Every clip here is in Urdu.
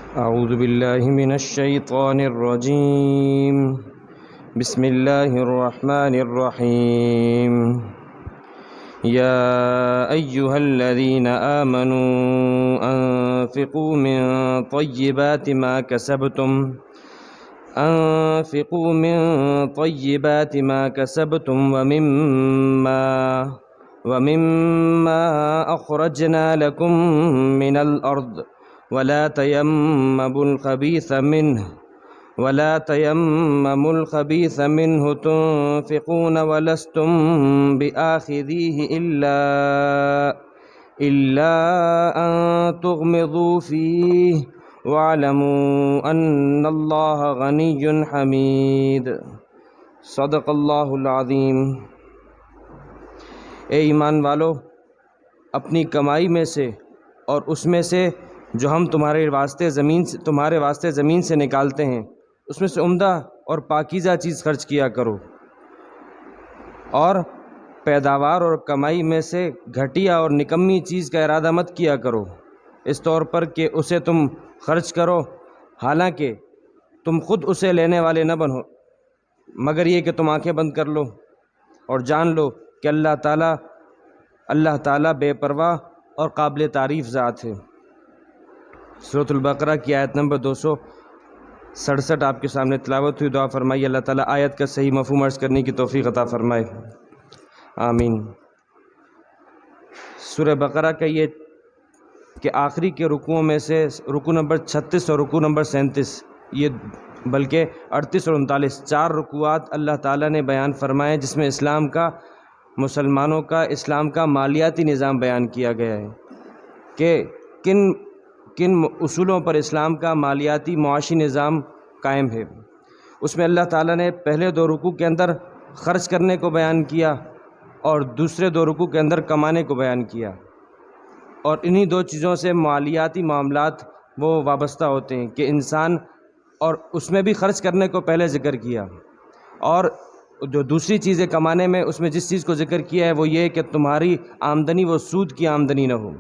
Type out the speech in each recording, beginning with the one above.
أعوذ بالله من الشيطان الرجيم. بسم الله الرحمن الرحيم. يا أيها الذين آمنوا أنفقوا من طيبات ما كسبتم ومما أخرجنا لكم من الأرض ولا تيمموا الخبيث منه تنفقون ولستم بآخذيه إلا أن تغمضوا فيه واعلموا أن الله غني حميد. صدق اللہ العظیم. اے ایمان والو، اپنی کمائی میں سے اور اس میں سے جو ہم تمہارے واسطے زمین سے نکالتے ہیں اس میں سے عمدہ اور پاکیزہ چیز خرچ کیا کرو، اور پیداوار اور کمائی میں سے گھٹیا اور نکمی چیز کا ارادہ مت کیا کرو اس طور پر کہ اسے تم خرچ کرو، حالانکہ تم خود اسے لینے والے نہ بنو، مگر یہ کہ تم آنکھیں بند کر لو اور جان لو کہ اللہ تعالیٰ بے پرواہ اور قابل تعریف ذات ہے. سورۃ البقرہ کی آیت نمبر 267 آپ کے سامنے تلاوت ہوئی. دعا فرمائیے اللہ تعالیٰ آیت کا صحیح مفہوم عرض کرنے کی توفیق عطا فرمائے، آمین. سورہ بقرہ کا یہ کہ آخری کے رکوعوں میں سے رکوع نمبر 36 اور رکوع نمبر 37، یہ بلکہ 38 اور 39 4 رکوعات اللہ تعالیٰ نے بیان فرمائے جس میں مسلمانوں کا اسلام کا مالیاتی نظام بیان کیا گیا ہے کہ کن اصولوں پر اسلام کا مالیاتی معاشی نظام قائم ہے. اس میں اللہ تعالیٰ نے پہلے 2 رکوع کے اندر خرچ کرنے کو بیان کیا اور دوسرے 2 رکوع کے اندر کمانے کو بیان کیا، اور انہی 2 چیزوں سے مالیاتی معاملات وہ وابستہ ہوتے ہیں کہ انسان، اور اس میں بھی خرچ کرنے کو پہلے ذکر کیا، اور جو دوسری چیزیں کمانے میں اس میں جس چیز کو ذکر کیا ہے وہ یہ کہ تمہاری آمدنی وہ سود کی آمدنی نہ ہو.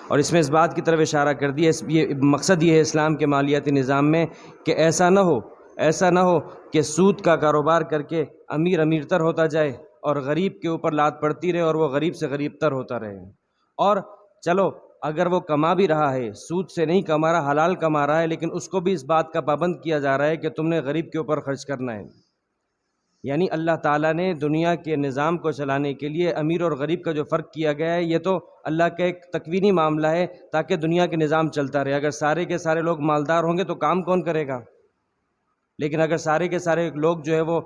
اور اس میں اس بات کی طرف اشارہ کر دیا، یہ مقصد یہ ہے اسلام کے مالیاتی نظام میں کہ ایسا نہ ہو کہ سود کا کاروبار کر کے امیر تر ہوتا جائے اور غریب کے اوپر لات پڑتی رہے اور وہ غریب سے غریب تر ہوتا رہے. اور چلو اگر وہ کما بھی رہا ہے، سود سے نہیں کما رہا، حلال کما رہا ہے، لیکن اس کو بھی اس بات کا پابند کیا جا رہا ہے کہ تم نے غریب کے اوپر خرچ کرنا ہے. یعنی اللہ تعالیٰ نے دنیا کے نظام کو چلانے کے لیے امیر اور غریب کا جو فرق کیا گیا ہے یہ تو اللہ کا ایک تکوینی معاملہ ہے تاکہ دنیا کے نظام چلتا رہے. اگر سارے کے سارے لوگ مالدار ہوں گے تو کام کون کرے گا؟ لیکن اگر سارے کے سارے لوگ جو ہے وہ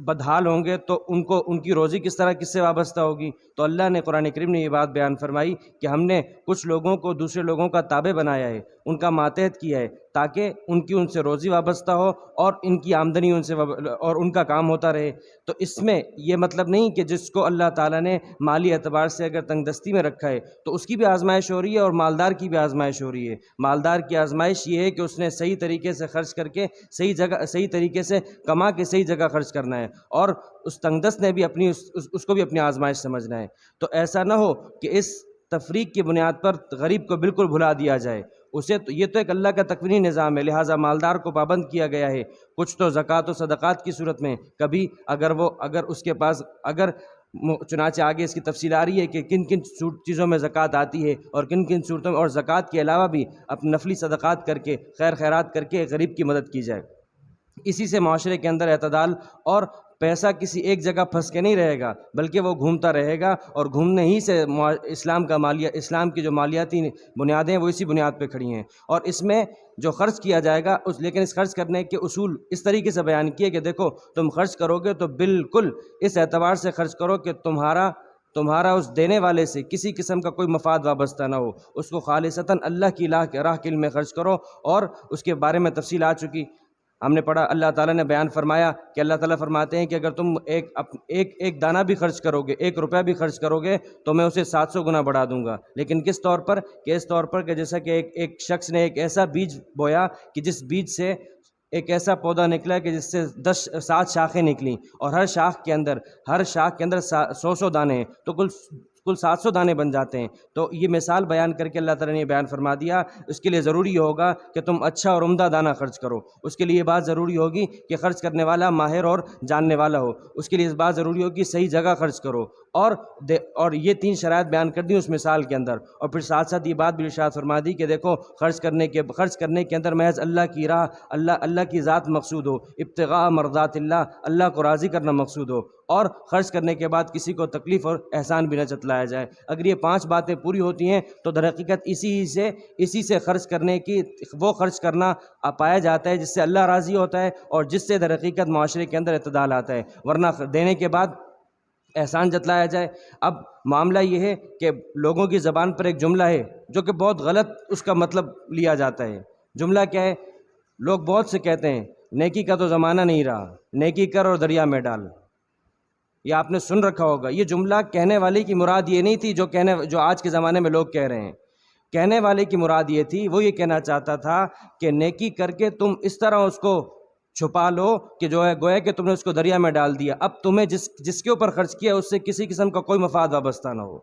بدحال ہوں گے تو ان کی روزی کس سے وابستہ ہوگی؟ تو اللہ نے قرآن کریم نے یہ بات بیان فرمائی کہ ہم نے کچھ لوگوں کو دوسرے لوگوں کا تابع بنایا ہے، ان کا ماتحت کیا ہے تاکہ ان سے روزی وابستہ ہو اور ان کی آمدنی اور ان کا کام ہوتا رہے. تو اس میں یہ مطلب نہیں کہ جس کو اللہ تعالیٰ نے مالی اعتبار سے اگر تنگ دستی میں رکھا ہے تو اس کی بھی آزمائش ہو رہی ہے اور مالدار کی بھی آزمائش ہو رہی ہے. مالدار کی آزمائش یہ ہے کہ اس نے صحیح طریقے سے خرچ کر کے صحیح طریقے سے کما کے صحیح جگہ خرچ کرنا ہے، اور اس تنگ دست نے بھی اس کو بھی اپنی آزمائش سمجھنا ہے. تو ایسا نہ ہو کہ اس تفریق کی بنیاد پر غریب کو بالکل بھلا دیا جائے. یہ تو ایک اللہ کا تکوینی نظام ہے، لہٰذا مالدار کو پابند کیا گیا ہے. کچھ تو زکوٰۃ و صدقات کی صورت میں، کبھی اگر اس کے پاس چنانچہ آگے اس کی تفصیل آ رہی ہے کہ کن چیزوں میں زکوٰۃ آتی ہے اور کن صورتوں میں، اور زکوٰۃ کے علاوہ بھی اپنے نفلی صدقات کر کے خیرات کر کے غریب کی مدد کی جائے. اسی سے معاشرے کے اندر اعتدال، اور پیسہ کسی ایک جگہ پھنس کے نہیں رہے گا بلکہ وہ گھومتا رہے گا، اور گھومنے ہی سے اسلام کی جو مالیاتی بنیادیں ہیں وہ اسی بنیاد پہ کھڑی ہیں. اور اس میں جو خرچ کیا جائے گا لیکن اس خرچ کرنے کے اصول اس طریقے سے بیان کیے کہ دیکھو تم خرچ کرو گے تو بالکل اس اعتبار سے خرچ کرو کہ تمہارا اس دینے والے سے کسی قسم کا کوئی مفاد وابستہ نہ ہو، اس کو خالصتاً اللہ کی راہ کے علم میں خرچ کرو. اور اس کے بارے میں تفصیل آ چکی، ہم نے پڑھا، اللہ تعالیٰ نے بیان فرمایا کہ اللہ تعالیٰ فرماتے ہیں کہ اگر تم ایک دانہ بھی خرچ کرو گے، 1 روپیہ بھی خرچ کرو گے تو میں اسے 700 گنا بڑھا دوں گا. لیکن کس طور پر؟ کہ اس طور پر کہ جیسا کہ ایک شخص نے ایک ایسا بیج بویا کہ جس بیج سے ایک ایسا پودا نکلا کہ جس سے 7 شاخیں نکلیں، اور ہر شاخ کے اندر 100 دانے ہیں، تو کل 700 دانے بن جاتے ہیں۔ تو یہ مثال بیان کر کے اللہ تعالیٰ نے یہ بیان فرما دیا، اس کے لیے ضروری یہ ہوگا کہ تم اچھا اور عمدہ دانہ خرچ کرو، اس کے لیے یہ بات ضروری ہوگی کہ خرچ کرنے والا ماہر اور جاننے والا ہو، اس کے لیے اس بات ضروری ہوگی صحیح جگہ خرچ کرو، اور یہ 3 شرائط بیان کر دی اس مثال کے اندر، اور پھر ساتھ ساتھ یہ بات بھی ارشاد فرما دی کہ دیکھو خرچ کرنے کے اندر محض اللہ کی راہ، اللہ کی ذات مقصود ہو، ابتغاء مرضات اللہ کو راضی کرنا مقصود ہو، اور خرچ کرنے کے بعد کسی کو تکلیف اور احسان بھی نہ جتلایا جائے۔ اگر یہ 5 باتیں پوری ہوتی ہیں تو در حقیقت اسی سے خرچ کرنے کی وہ خرچ کرنا پایا جاتا ہے جس سے اللہ راضی ہوتا ہے، اور جس سے در حقیقت معاشرے کے اندر اعتدال آتا ہے، ورنہ دینے کے بعد احسان جتلایا جائے۔ اب معاملہ یہ ہے کہ لوگوں کی زبان پر ایک جملہ ہے جو کہ بہت غلط اس کا مطلب لیا جاتا ہے۔ جملہ کیا ہے؟ لوگ بہت سے کہتے ہیں نیکی کا تو زمانہ نہیں رہا، نیکی کر اور دریا میں ڈال۔ یہ آپ نے سن رکھا ہوگا۔ یہ جملہ کہنے والے کی مراد یہ نہیں تھی جو آج کے زمانے میں لوگ کہہ رہے ہیں۔ کہنے والے کی مراد یہ تھی، وہ یہ کہنا چاہتا تھا کہ نیکی کر کے تم اس طرح اس کو چھپا لو کہ جو ہے گویا کہ تم نے اس کو دریا میں ڈال دیا، اب تمہیں جس کے اوپر خرچ کیا اس سے کسی قسم کا کوئی مفاد وابستہ نہ ہو،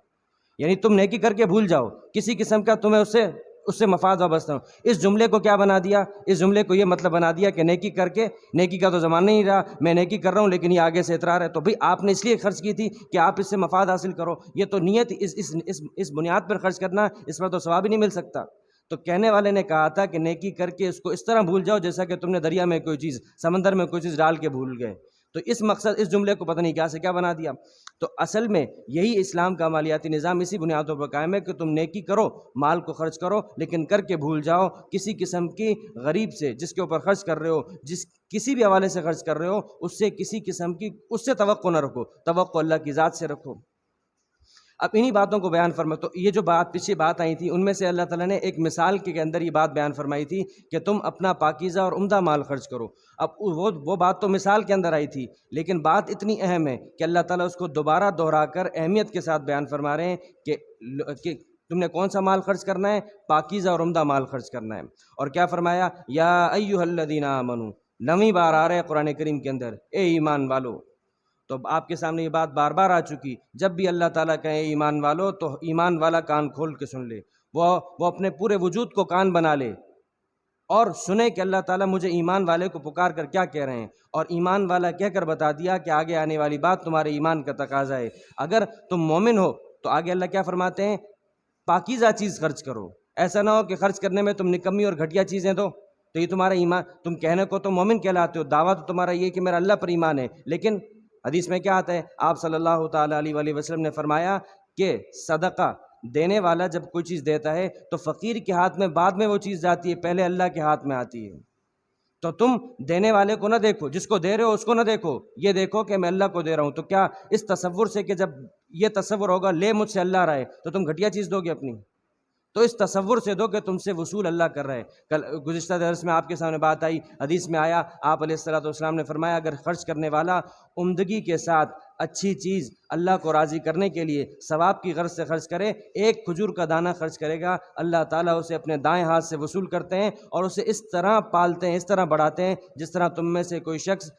یعنی تم نیکی کر کے بھول جاؤ، کسی قسم کا تمہیں اس سے مفاد وابستہ ہو۔ اس جملے کو کیا بنا دیا؟ اس جملے کو یہ مطلب بنا دیا کہ نیکی کا تو زمانہ نہیں رہا، میں نیکی کر رہا ہوں لیکن یہ آگے سے اطرار ہے، تو بھئی آپ نے اس لیے خرچ کی تھی کہ آپ اس سے مفاد حاصل کرو، یہ تو نیت اس بنیاد پر خرچ کرنا، اس پر تو ثواب ہی نہیں مل سکتا۔ تو کہنے والے نے کہا تھا کہ نیکی کر کے اس کو اس طرح بھول جاؤ جیسا کہ تم نے دریا میں کوئی چیز، سمندر میں کوئی چیز ڈال کے بھول گئے۔ تو اس جملے کو پتہ نہیں کیا سے کیا بنا دیا۔ تو اصل میں یہی اسلام کا مالیاتی نظام اسی بنیادوں پر قائم ہے کہ تم نیکی کرو، مال کو خرچ کرو، لیکن کر کے بھول جاؤ کسی قسم کی غریب سے جس کے اوپر خرچ کر رہے ہو، کسی بھی حوالے سے خرچ کر رہے ہو، اس سے کسی قسم کی اس سے توقع نہ رکھو، توقع اللہ کی ذات سے رکھو۔ اب انہی باتوں کو بیان فرما، تو یہ جو پیچھے بات آئی تھی ان میں سے اللہ تعالیٰ نے ایک مثال کے اندر یہ بات بیان فرمائی تھی کہ تم اپنا پاکیزہ اور عمدہ مال خرچ کرو۔ اب وہ بات تو مثال کے اندر آئی تھی، لیکن بات اتنی اہم ہے کہ اللہ تعالیٰ اس کو دوبارہ دہرا کر اہمیت کے ساتھ بیان فرما رہے ہیں کہ تم نے کون سا مال خرچ کرنا ہے؟ پاکیزہ اور عمدہ مال خرچ کرنا ہے۔ اور کیا فرمایا؟ یا ایھا الذین آمنوا، 9ویں بار آ رہا ہے قرآن کریم کے اندر، اے ایمان والو۔ تو آپ کے سامنے یہ بات بار بار آ چکی، جب بھی اللہ تعالیٰ کہے ایمان والو تو ایمان والا کان کھول کے سن لے، وہ اپنے پورے وجود کو کان بنا لے اور سنے کہ اللہ تعالیٰ مجھے ایمان والے کو پکار کر کیا کہہ رہے ہیں، اور ایمان والا کہہ کر بتا دیا کہ آگے آنے والی بات تمہارے ایمان کا تقاضا ہے۔ اگر تم مومن ہو تو آگے اللہ کیا فرماتے ہیں؟ پاکیزہ چیز خرچ کرو، ایسا نہ ہو کہ خرچ کرنے میں تم نکمی اور گھٹیا چیزیں دو، تو یہ تمہارا ایمان، تم کہنے کو تو مومن کہلاتے ہو، دعویٰ تو تمہارا یہ کہ میرا اللہ پر ایمان ہے، لیکن حدیث میں کیا آتا ہے؟ آپ صلی اللہ تعالیٰ علیہ وآلہ وسلم نے فرمایا کہ صدقہ دینے والا جب کوئی چیز دیتا ہے تو فقیر کے ہاتھ میں بعد میں وہ چیز جاتی ہے، پہلے اللہ کے ہاتھ میں آتی ہے۔ تو تم دینے والے کو نہ دیکھو، جس کو دے رہے ہو اس کو نہ دیکھو، یہ دیکھو کہ میں اللہ کو دے رہا ہوں۔ تو کیا اس تصور سے کہ جب یہ تصور ہوگا لے مجھ سے اللہ رہا ہے تو تم گھٹیا چیز دو گے اپنی؟ تو اس تصور سے دو کہ تم سے وصول اللہ کر رہے ہیں۔ گزشتہ درس میں آپ کے سامنے بات آئی، حدیث میں آیا، آپ علیہ السلام نے فرمایا اگر خرچ کرنے والا عمدگی کے ساتھ اچھی چیز اللہ کو راضی کرنے کے لیے ثواب کی غرض سے خرچ کرے، ایک کھجور کا دانہ خرچ کرے گا، اللہ تعالیٰ اسے اپنے دائیں ہاتھ سے وصول کرتے ہیں اور اسے اس طرح پالتے ہیں، اس طرح بڑھاتے ہیں جس طرح تم میں سے کوئی شخص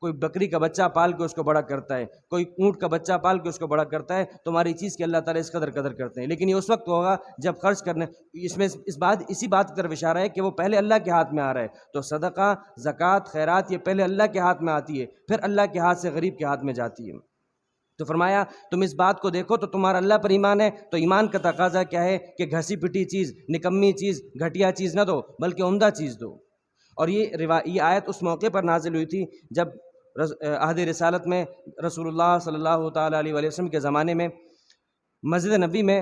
کوئی بکری کا بچہ پال کے اس کو بڑا کرتا ہے، کوئی اونٹ کا بچہ پال کے اس کو بڑا کرتا ہے، تمہاری چیز کی اللہ تعالیٰ اس قدر کرتے ہیں۔ لیکن یہ اس وقت ہوگا جب خرچ کرنے، اسی بات کی طرف اشارہ ہے کہ وہ پہلے اللہ کے ہاتھ میں آ رہا ہے۔ تو صدقہ، زکوٰۃ، خیرات یہ پہلے اللہ کے ہاتھ میں آتی ہے، پھر اللہ کے ہاتھ سے غریب کے ہاتھ میں جاتی ہے۔ تو فرمایا تم اس بات کو دیکھو تو تمہارا اللہ پر ایمان ہے، تو ایمان کا تقاضا کیا ہے کہ گھسی پٹی چیز، نکمی چیز، گھٹیا چیز نہ دو بلکہ عمدہ چیز دو۔ اور یہ آیت اس موقع پر نازل ہوئی تھی جب عہد رسالت میں رسول اللہ صلی اللہ تعالیٰ علیہ وآلہ وسلم کے زمانے میں مسجد نبی میں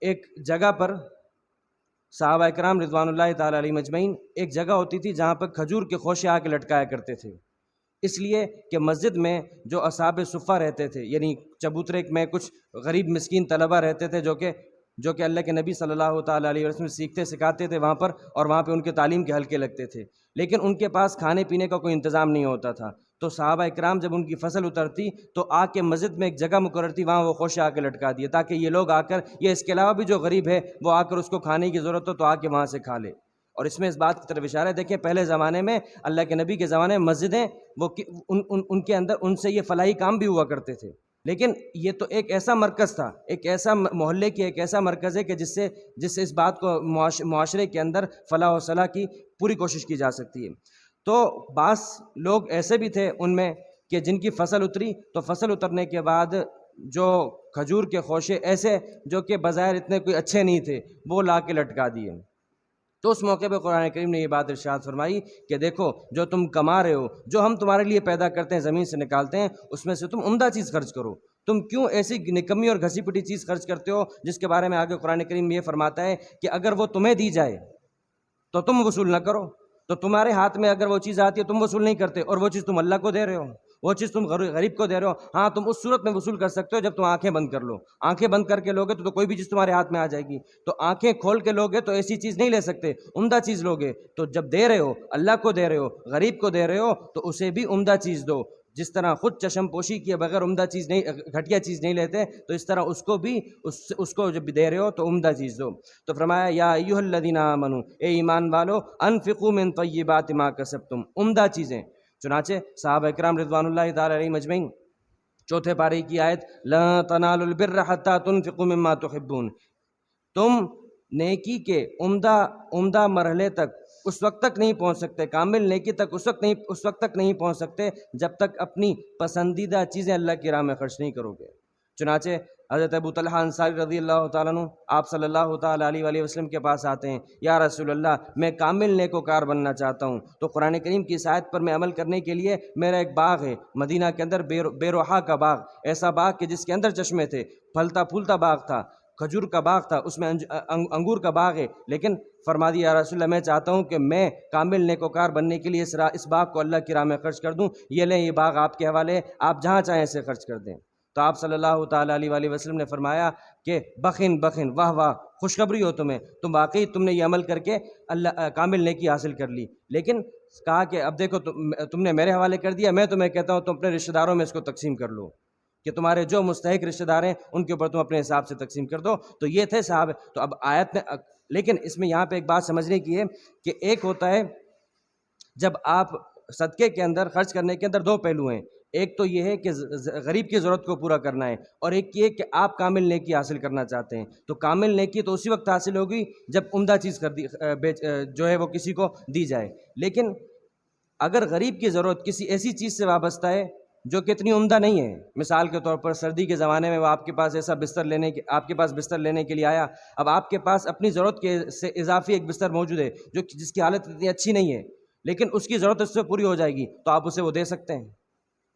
ایک جگہ پر صحابہ کرام رضوان اللہ تعالیٰ علیہ مجمعین ایک جگہ ہوتی تھی جہاں پر کھجور کے خوشے آ کے لٹکایا کرتے تھے، اس لیے کہ مسجد میں جو اصحاب صفہ رہتے تھے، یعنی چبوترے میں کچھ غریب مسکین طلبہ رہتے تھے جو کہ اللہ کے نبی صلی اللہ تعالیٰ علیہ وسلم سیکھتے سکھاتے تھے وہاں پر، اور وہاں پہ ان کے تعلیم کے حلقے لگتے تھے، لیکن ان کے پاس کھانے پینے کا کوئی انتظام نہیں ہوتا تھا۔ تو صحابہ اکرام جب ان کی فصل اترتی تو آ کے مسجد میں ایک جگہ مقرر تھی، وہاں وہ خوشے آ کے لٹکا دیے تاکہ یہ لوگ آ کر، یا اس کے علاوہ بھی جو غریب ہے وہ آ کر اس کو کھانے کی ضرورت ہو تو آ کے وہاں سے کھا لے۔ اور اس میں اس بات کی طرف اشارہ ہے، دیکھیں پہلے زمانے میں اللہ کے نبی کے زمانے میں مسجدیں ان کے اندر ان سے یہ فلاحی کام بھی ہوا کرتے تھے، لیکن یہ تو ایک ایسا مرکز تھا، ایک ایسا محلے کی ایک ایسا مرکز ہے کہ جس سے اس بات کو معاشرے کے اندر فلاح و صلاح کی پوری کوشش کی جا سکتی ہے۔ تو بعض لوگ ایسے بھی تھے ان میں کہ جن کی فصل اتری، تو فصل اترنے کے بعد جو کھجور کے خوشے ایسے جو کہ بظاہر اتنے کوئی اچھے نہیں تھے وہ لا کے لٹکا دیے۔ تو اس موقع پہ قرآن کریم نے یہ بات ارشاد فرمائی کہ دیکھو جو تم کما رہے ہو، جو ہم تمہارے لیے پیدا کرتے ہیں، زمین سے نکالتے ہیں، اس میں سے تم عمدہ چیز خرچ کرو۔ تم کیوں ایسی نکمی اور گھسی پٹی چیز خرچ کرتے ہو جس کے بارے میں آگے قرآن کریم یہ فرماتا ہے کہ اگر وہ تمہیں دی جائے تو تم وصول نہ کرو، تو تمہارے ہاتھ میں اگر وہ چیز آتی ہے تم وصول نہیں کرتے، اور وہ چیز تم اللہ کو دے رہے ہو، وہ چیز تم غریب کو دے رہے ہو۔ ہاں تم اس صورت میں وصول کر سکتے ہو جب تم آنکھیں بند کر لو، آنکھیں بند کر کے لوگے تو کوئی بھی چیز تمہارے ہاتھ میں آ جائے گی، تو آنکھیں کھول کے لوگے تو ایسی چیز نہیں لے سکتے، عمدہ چیز لوگے تو جب دے رہے ہو اللہ کو دے رہے ہو، غریب کو دے رہے ہو تو اسے بھی عمدہ چیز دو۔ جس طرح خود چشم پوشی کیے بغیر عمدہ چیز نہیں، گھٹیا چیز نہیں لیتے، تو اس طرح اس کو بھی اس کو جب دے رہے ہو تو عمدہ چیز دو۔ تو فرمایا یا ایھا الذین آمنوا، اے ایمان والو، انفقوا من طیبات ما کسبتم، عمدہ چیزیں۔ چنانچہ صحابہ اکرام رضوان اللہ تعالی علیہم اجمعین چوتھے پارے کی آیت لا تنالوا البر حتی تنفقوا مما تحبون، تم نیکی کے عمدہ مرحلے تک اس وقت تک نہیں پہنچ سکتے، کامل نیکی تک اس وقت تک نہیں پہنچ سکتے جب تک اپنی پسندیدہ چیزیں اللہ کی راہ میں خرچ نہیں کرو گے۔ چنانچہ حضرت ابو طلحہ انصاری رضی اللہ تعالیٰ عنہ آپ صلی اللہ تعالیٰ علیہ وآلہ وسلم کے پاس آتے ہیں، یا رسول اللہ میں کامل نیکوکار بننا چاہتا ہوں، تو قرآن کریم کی اس آیت پر میں عمل کرنے کے لیے میرا ایک باغ ہے مدینہ کے اندر، بے روحا کا باغ، ایسا باغ کہ جس کے اندر چشمے تھے، پھلتا پھولتا باغ تھا، کھجور کا باغ تھا، اس میں انگور کا باغ ہے، لیکن فرما دیا یا رسول اللہ میں چاہتا ہوں کہ میں کامل نیکوکار بننے کے لیے اس باغ کو اللہ کی راہ میں خرچ کر دوں، یہ لیں یہ باغ آپ کے حوالے، آپ جہاں چاہیں اسے خرچ کر دیں۔ تو آپ صلی اللہ تعالیٰ علیہ وآلہ وسلم نے فرمایا کہ بخن بخن، واہ واہ، خوشخبری ہو تم واقعی تم نے یہ عمل کر کے اللہ کامل نیکی حاصل کر لی۔ لیکن کہا کہ اب دیکھو تم نے میرے حوالے کر دیا، میں تمہیں کہتا ہوں تم اپنے رشتہ داروں میں اس کو تقسیم کر لو، کہ تمہارے جو مستحق رشتہ دار ہیں ان کے اوپر تم اپنے حساب سے تقسیم کر دو۔ تو یہ تھے صاحب۔ تو اب آیت میں، لیکن اس میں یہاں پہ ایک بات سمجھنے کی ہے کہ ایک ہوتا ہے جب آپ صدقے کے اندر خرچ کرنے کے اندر دو پہلو ہیں، ایک تو یہ ہے کہ غریب کی ضرورت کو پورا کرنا ہے، اور ایک یہ کہ آپ کامل نیکی حاصل کرنا چاہتے ہیں۔ تو کامل نیکی تو اسی وقت حاصل ہوگی جب عمدہ چیز جو ہے وہ کسی کو دی جائے۔ لیکن اگر غریب کی ضرورت کسی ایسی چیز سے وابستہ ہے جو کہ اتنی عمدہ نہیں ہے، مثال کے طور پر سردی کے زمانے میں وہ آپ کے پاس آپ کے پاس بستر لینے کے لیے آیا، اب آپ کے پاس اپنی ضرورت کے سے اضافی ایک بستر موجود ہے جس کی حالت اتنی اچھی نہیں ہے، لیکن اس کی ضرورت اس سے پوری ہو جائے گی تو آپ اسے وہ دے سکتے ہیں،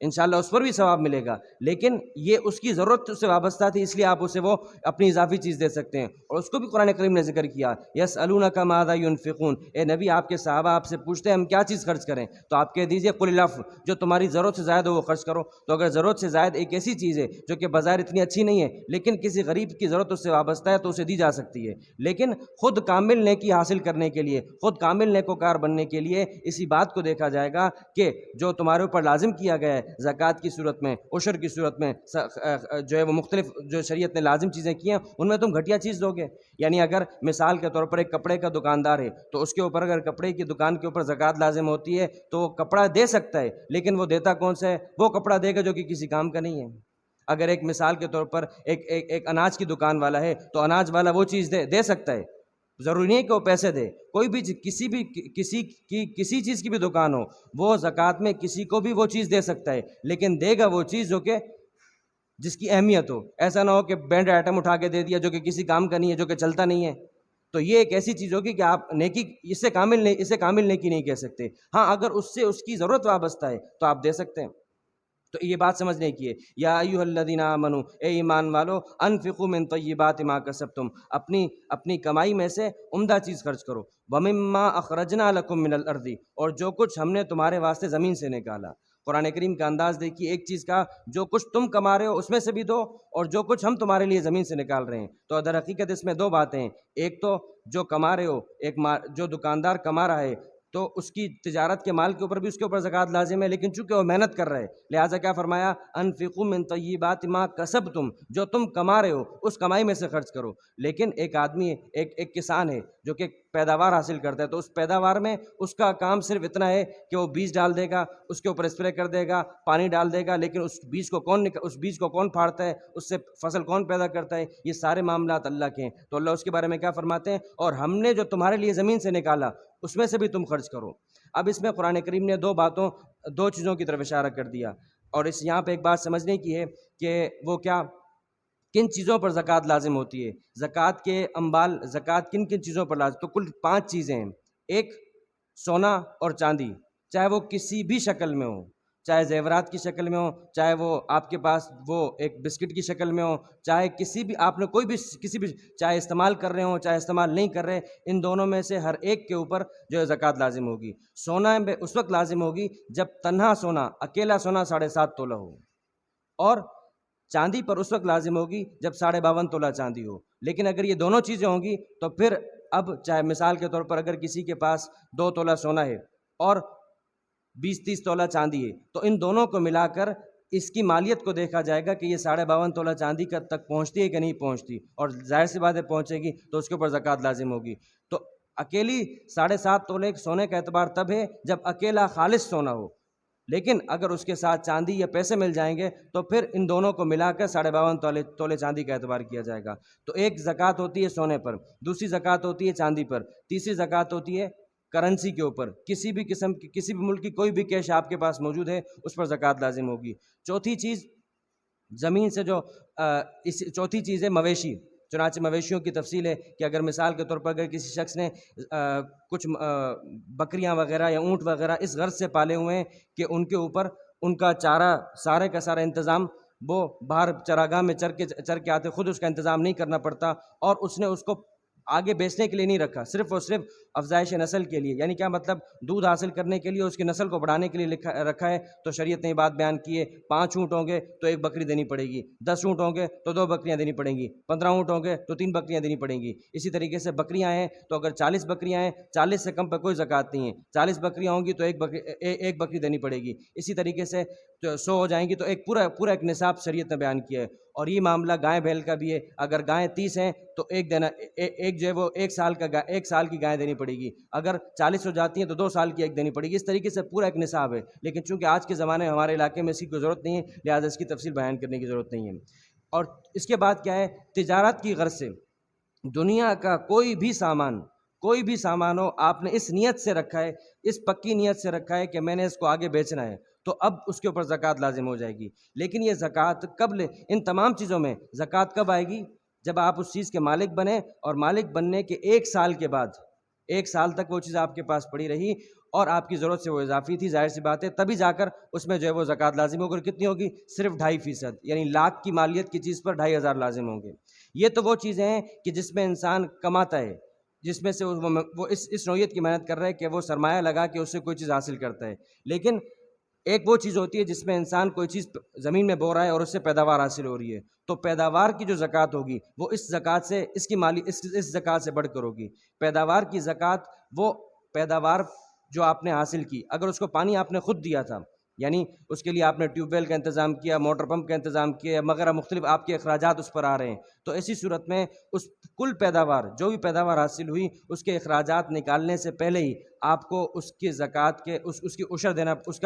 انشاءاللہ اس پر بھی ثواب ملے گا۔ لیکن یہ اس کی ضرورت سے وابستہ تھی، اس لیے آپ اسے وہ اپنی اضافی چیز دے سکتے ہیں، اور اس کو بھی قرآن کریم نے ذکر کیا، یسألونک ماذا ینفقون، اے نبی آپ کے صحابہ آپ سے پوچھتے ہیں ہم کیا چیز خرچ کریں، تو آپ کہہ دیجئے قل العفو، جو تمہاری ضرورت سے زائد ہو وہ خرچ کرو۔ تو اگر ضرورت سے زائد ایک ایسی چیز ہے جو کہ بظاہر اتنی اچھی نہیں ہے لیکن کسی غریب کی ضرورت اس سے وابستہ ہے تو اسے دی جا سکتی ہے۔ لیکن خود کامل نیکی حاصل کرنے کے لیے، خود کامل نیکوکار بننے کے لیے اسی بات کو دیکھا جائے گا کہ جو تمہارے اوپر لازم کیا گیا ہے زکوٰۃ کی صورت میں، عشر کی صورت میں، جو ہے وہ مختلف جو شریعت نے لازم چیزیں کی ہیں ان میں تم گھٹیا چیز دو گے۔ یعنی اگر مثال کے طور پر ایک کپڑے کا دکاندار ہے تو اس کے اوپر اگر کپڑے کی دکان کے اوپر زکوٰۃ لازم ہوتی ہے تو وہ کپڑا دے سکتا ہے، لیکن وہ دیتا کون سا ہے؟ وہ کپڑا دے گا جو کہ کسی کام کا نہیں ہے۔ اگر ایک مثال کے طور پر ایک اناج کی دکان والا ہے تو اناج والا وہ چیز دے سکتا ہے، ضروری نہیں کہ وہ پیسے دے، کوئی بھی کسی چیز کی بھی دکان ہو وہ زکوٰۃ میں کسی کو بھی وہ چیز دے سکتا ہے، لیکن دے گا وہ چیز جو کہ جس کی اہمیت ہو۔ ایسا نہ ہو کہ بینڈ آئٹم اٹھا کے دے دیا جو کہ کسی کام کا نہیں ہے، جو کہ چلتا نہیں ہے۔ تو یہ ایک ایسی چیز ہوگی کہ آپ نیکی اسے کامل نیکی نہیں کہہ سکتے۔ ہاں اگر اس سے اس کی ضرورت وابستہ ہے تو آپ دے سکتے ہیں۔ تو یہ بات سمجھنے کی ہے، یا ایھا الذین آمنوا، اے ایمان والو، انفقوا من طیبات ما کسبتم، اپنی کمائی میں سے عمدہ چیز خرچ کرو، ومما اخرجنا لکم من الارض، اور جو کچھ ہم نے تمہارے واسطے زمین سے نکالا۔ قرآن کریم کا انداز دیکھیے، ایک چیز کا جو کچھ تم کما رہے ہو اس میں سے بھی دو، اور جو کچھ ہم تمہارے لیے زمین سے نکال رہے ہیں۔ تو در حقیقت اس میں دو باتیں ہیں، ایک تو جو کما رہے ہو، جو دکاندار کما رہا ہے تو اس کی تجارت کے مال کے اوپر بھی اس کے اوپر زکوٰۃ لازم ہے، لیکن چونکہ وہ محنت کر رہے لہٰذا کیا فرمایا، انفقوا من طیبات ما کسبتم، جو تم کما رہے ہو اس کمائی میں سے خرچ کرو۔ لیکن ایک آدمی ایک کسان ہے جو کہ پیداوار حاصل کرتا ہے، تو اس پیداوار میں اس کا کام صرف اتنا ہے کہ وہ بیج ڈال دے گا، اس کے اوپر اسپرے کر دے گا، پانی ڈال دے گا، لیکن اس بیج کو کون پھاڑتا ہے، اس سے فصل کون پیدا کرتا ہے، یہ سارے معاملات اللہ کے ہیں۔ تو اللہ اس کے بارے میں کیا فرماتے ہیں، اور ہم نے جو تمہارے لیے زمین سے نکالا اس میں سے بھی تم خرچ کرو۔ اب اس میں قرآن کریم نے دو چیزوں کی طرف اشارہ کر دیا، اور یہاں پہ ایک بات سمجھنے کی ہے کہ وہ کیا، کن چیزوں پر زکوٰۃ لازم ہوتی ہے، زکوٰۃ کے اموال، زکوٰۃ کن کن چیزوں پر لازم، تو کل 5 چیزیں ہیں۔ ایک، سونا اور چاندی، چاہے وہ کسی بھی شکل میں ہو، چاہے زیورات کی شکل میں ہو، چاہے وہ آپ کے پاس وہ ایک بسکٹ کی شکل میں ہو، چاہے کسی بھی آپ نے کوئی بھی کسی بھی، چاہے استعمال کر رہے ہوں چاہے استعمال نہیں کر رہے، ان دونوں میں سے ہر ایک کے اوپر جو ہے زکوٰۃ لازم ہوگی۔ سونا میں اس وقت لازم ہوگی جب تنہا سونا، اکیلا سونا 7.5 تولہ ہو، اور چاندی پر اس وقت لازم ہوگی جب 52.5 تولہ چاندی ہو۔ لیکن اگر یہ دونوں چیزیں ہوں گی تو پھر اب چاہے مثال کے طور پر اگر کسی کے پاس 2 تولہ سونا ہے اور 20-30 تولہ چاندی ہے، تو ان دونوں کو ملا کر اس کی مالیت کو دیکھا جائے گا کہ یہ 52.5 تولہ چاندی تک پہنچتی ہے کہ نہیں پہنچتی، اور ظاہر سی بات ہے پہنچے گی تو اس کے اوپر زکوٰۃ لازم ہوگی۔ تو اکیلی 7.5 تولے سونے کا اعتبار تب ہے جب اکیلا خالص سونا ہو، لیکن اگر اس کے ساتھ چاندی یا پیسے مل جائیں گے تو پھر ان دونوں کو ملا کر 52.5 تولے چاندی کا اعتبار کیا جائے گا۔ تو ایک زکوٰۃ ہوتی ہے سونے پر، دوسری زکوٰۃ ہوتی ہے چاندی پر، تیسری زکوٰۃ ہوتی ہے کرنسی کے اوپر، کسی بھی قسم کی، کسی بھی ملک کی کوئی بھی کیش آپ کے پاس موجود ہے اس پر زکوٰۃ لازم ہوگی۔ چوتھی چیز زمین سے جو چوتھی چیز ہے مویشی، چنانچہ مویشیوں کی تفصیل ہے کہ اگر مثال کے طور پر اگر کسی شخص نے کچھ بکریاں وغیرہ یا اونٹ وغیرہ اس غرض سے پالے ہوئے ہیں کہ ان کے اوپر ان کا چارہ سارے کا سارا انتظام وہ باہر چراگاہ میں چر کے آتے، خود اس کا انتظام نہیں کرنا پڑتا، اور اس نے اس کو آگے بیچنے کے لیے نہیں رکھا، صرف اور صرف افزائش نسل کے لیے، یعنی کیا مطلب، دودھ حاصل کرنے کے لیے، اس کی نسل کو بڑھانے کے لیے رکھا ہے، تو شریعت نے بات بیان کی ہے 5 اونٹ ہوں گے تو 1 بکری دینی پڑے گی، 10 اونٹ ہوں گے تو 2 بکریاں دینی پڑیں گی، 15 اونٹ ہوں گے تو 3 بکریاں دینی پڑیں گی۔ اسی طریقے سے بکریاں ہیں تو اگر 40 بکریاں ہیں، 40 سے کم پہ کوئی زکوٰۃ نہیں ہے، 40 بکریاں ہوں گی تو ایک بکری دینی پڑے گی۔ اسی طریقے سے 100 ہو جائیں گی تو پورا ایک نصاب شریعت نے بیان کیا ہے۔ اور یہ معاملہ گائے بیل کا بھی ہے، اگر گائیں 30 ہیں تو ایک جو ہے وہ 1 سال کی گائے دینی پڑے گی، اگر 40 ہو جاتی ہیں تو 2 سال کی ایک دینی پڑے گی۔ اس طریقے سے پورا ایک نصاب ہے، لیکن چونکہ آج کے زمانے میں ہمارے علاقے میں اس کی کوئی ضرورت نہیں ہے، لہٰذا اس کی تفصیل بیان کرنے کی ضرورت نہیں ہے۔ اور اس کے بعد کیا ہے، تجارت کی غرض سے دنیا کا کوئی بھی سامان ہو، آپ نے اس نیت سے رکھا ہے، اس پکی نیت سے رکھا ہے کہ میں نے اس کو آگے بیچنا ہے، تو اب اس کے اوپر زکوٰۃ لازم ہو جائے گی۔ لیکن یہ زکوٰۃ ان تمام چیزوں میں زکوٰۃ کب آئے گی؟ جب آپ اس چیز کے مالک بنے، اور مالک بننے کے 1 سال کے بعد، 1 سال تک وہ چیز آپ کے پاس پڑی رہی اور آپ کی ضرورت سے وہ اضافی تھی، ظاہر سی بات ہے تبھی جا کر اس میں جو ہے وہ زکوٰۃ لازم ہوگی۔ اور کتنی ہوگی؟ صرف 2.5%، یعنی لاکھ کی مالیت کی چیز پر 2,500 لازم ہوں گے۔ یہ تو وہ چیزیں ہیں کہ جس میں انسان کماتا ہے، جس میں سے وہ اس نوعیت کی محنت کر رہا ہے کہ وہ سرمایہ لگا کے اس سے کوئی چیز حاصل کرتا ہے۔ لیکن ایک وہ چیز ہوتی ہے جس میں انسان کوئی چیز زمین میں بو رہا ہے اور اس سے پیداوار حاصل ہو رہی ہے، تو پیداوار کی جو زکوٰۃ ہوگی وہ اس زکوٰۃ سے، اس زکوٰۃ سے بڑھ کر ہوگی۔ پیداوار کی زکوٰۃ، وہ پیداوار جو آپ نے حاصل کی، اگر اس کو پانی آپ نے خود دیا تھا، یعنی اس کے لیے آپ نے ٹیوب ویل کا انتظام کیا، موٹر پمپ کا انتظام کیا وغیرہ، مختلف آپ کے اخراجات اس پر آ رہے ہیں، تو ایسی صورت میں اس کل پیداوار، جو بھی پیداوار حاصل ہوئی، اس کے اخراجات نکالنے سے پہلے ہی آپ کو اس کی زکوٰۃ کے اس کی عشر دینا، اس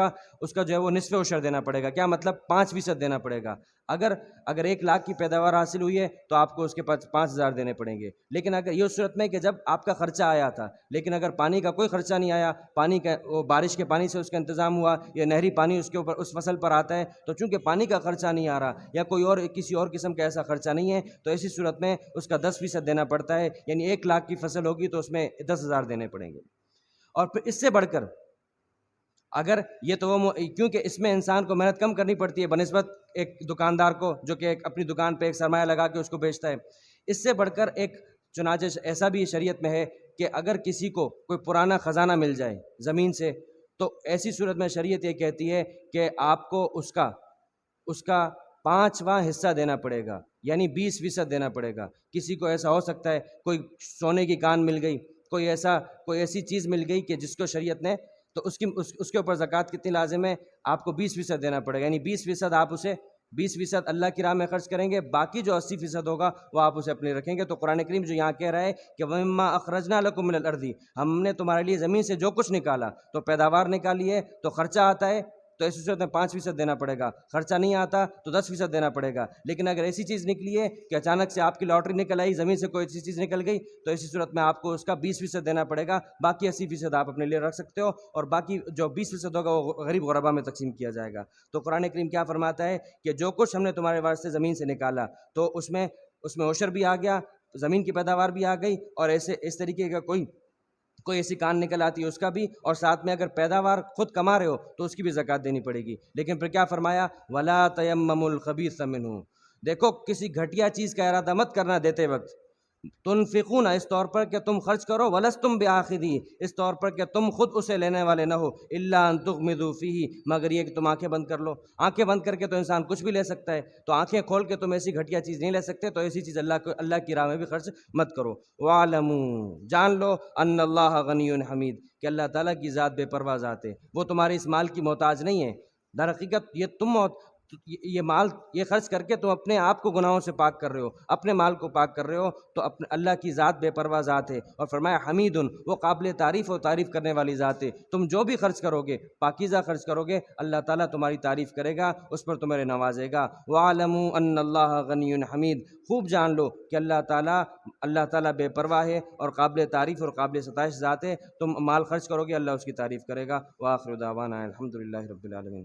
کا جو ہے وہ نصف عشر دینا پڑے گا۔ کیا مطلب؟ 5% دینا پڑے گا۔ اگر 1 لاکھ کی پیداوار حاصل ہوئی ہے تو آپ کو اس کے پاس 5,000 دینے پڑیں گے۔ لیکن اگر یہ اس صورت میں کہ جب آپ کا خرچہ آیا تھا، لیکن اگر پانی کا کوئی خرچہ نہیں آیا، بارش کے پانی سے اس کا انتظام ہوا، یا نہری پانی اس کے اوپر اس فصل پر آتا ہے، تو چونکہ پانی کا خرچہ نہیں آ رہا یا کوئی اور کسی اور قسم کا ایسا خرچہ نہیں ہے، تو ایسی صورت میں اس کا 10% دینا پڑتا ہے، یعنی 1 لاکھ کی فصل ہوگی تو اس میں 10,000 دینے پڑیں گے۔ اور پھر اس سے بڑھ کر اگر یہ تو وہ، کیونکہ اس میں انسان کو محنت کم کرنی پڑتی ہے بنسبت ایک دکاندار کو جو کہ اپنی دکان پہ ایک سرمایہ لگا کے اس کو بیچتا ہے، اس سے بڑھ کر ایک، چنانچہ ایسا بھی شریعت میں ہے کہ اگر کسی کو کوئی پرانا خزانہ مل جائے زمین سے، تو ایسی صورت میں شریعت یہ کہتی ہے کہ آپ کو اس کا 5واں حصہ دینا پڑے گا، یعنی 20% دینا پڑے گا۔ کسی کو ایسا ہو سکتا ہے کوئی سونے کی کان مل گئی، کوئی ایسی چیز مل گئی کہ جس کو شریعت نے، تو اس کے اوپر زکوٰۃ کتنی لازم ہے؟ آپ کو 20% دینا پڑے گا، یعنی 20% آپ اسے 20% اللہ کی راہ میں خرچ کریں گے، باقی جو 80% ہوگا وہ آپ اسے اپنے رکھیں گے۔ تو قرآن کریم جو یہاں کہہ رہا ہے کہ وَمِمَّا أَخْرَجْنَا لَكُم مِّنَ الْأَرْضِ، ہم نے تمہارے لیے زمین سے جو کچھ نکالا، تو پیداوار نکالی ہے تو خرچہ آتا ہے، تو اس صورت میں 5% دینا پڑے گا، خرچہ نہیں آتا تو 10% دینا پڑے گا۔ لیکن اگر ایسی چیز نکلی ہے کہ اچانک سے آپ کی لاٹری نکل آئی، زمین سے کوئی ایسی چیز نکل گئی، تو اسی صورت میں آپ کو اس کا 20% دینا پڑے گا، باقی 80% آپ اپنے لیے رکھ سکتے ہو، اور باقی جو 20% ہوگا وہ غریب غربا میں تقسیم کیا جائے گا۔ تو قرآن کریم کیا فرماتا ہے کہ جو کچھ ہم نے تمہارے واسطے زمین سے نکالا، تو اس میں عشر بھی آ گیا، زمین کی پیداوار بھی آ گئی، اور اس طریقے کا کوئی ایسی کان نکل آتی ہے اس کا بھی، اور ساتھ میں اگر پیداوار خود کما رہے ہو تو اس کی بھی زکوٰۃ دینی پڑے گی۔ لیکن پھر کیا فرمایا؟ وَلَا تَيَمَّمُوا الْخَبِيثَ مِنْهُ، دیکھو کسی گھٹیا چیز کا ارادہ مت کرنا دیتے وقت، تنفقون اس طور پر کہ تم خرچ کرو، وَلَسْتُمْ بِآخِذِيهِ اس طور پر کہ تم خود اسے لینے والے نہ ہو، إِلَّا أَن تُغْمِضُوا فِيهِ مگر یہ کہ تم آنکھیں بند کر لو۔ آنکھیں بند کر کے تو انسان کچھ بھی لے سکتا ہے، تو آنکھیں کھول کے تم ایسی گھٹیا چیز نہیں لے سکتے، تو ایسی چیز اللہ کی راہ میں بھی خرچ مت کرو۔ وَاعْلَمُوا جان لو ان اللہ غنی حمید کہ اللہ تعالیٰ کی ذات بے پرواہ ذات ہے، وہ تمہارے اس مال کی محتاج نہیں ہے۔ در حقیقت یہ مال یہ خرچ کر کے تم اپنے آپ کو گناہوں سے پاک کر رہے ہو، اپنے مال کو پاک کر رہے ہو، تو اللہ کی ذات بے پرواہ ذات ہے، اور فرمایا حمید وہ قابل تعریف اور تعریف کرنے والی ذات ہے۔ تم جو بھی خرچ کرو گے، پاکیزہ خرچ کرو گے، اللہ تعالیٰ تمہاری تعریف کرے گا، اس پر تمہارے نوازے گا۔ وَاعْلَمُوا أَنَّ اللَّهَ غَنِيٌّ حَمِيدٌ خوب جان لو کہ اللہ تعالیٰ بے پرواہ ہے اور قابل تعریف اور قابل ستائش ذات ہے۔ تم مال خرچ کرو گے، اللہ اس کی تعریف کرے گا۔ وآخر دعوانا الحمد للہ رب العالمین۔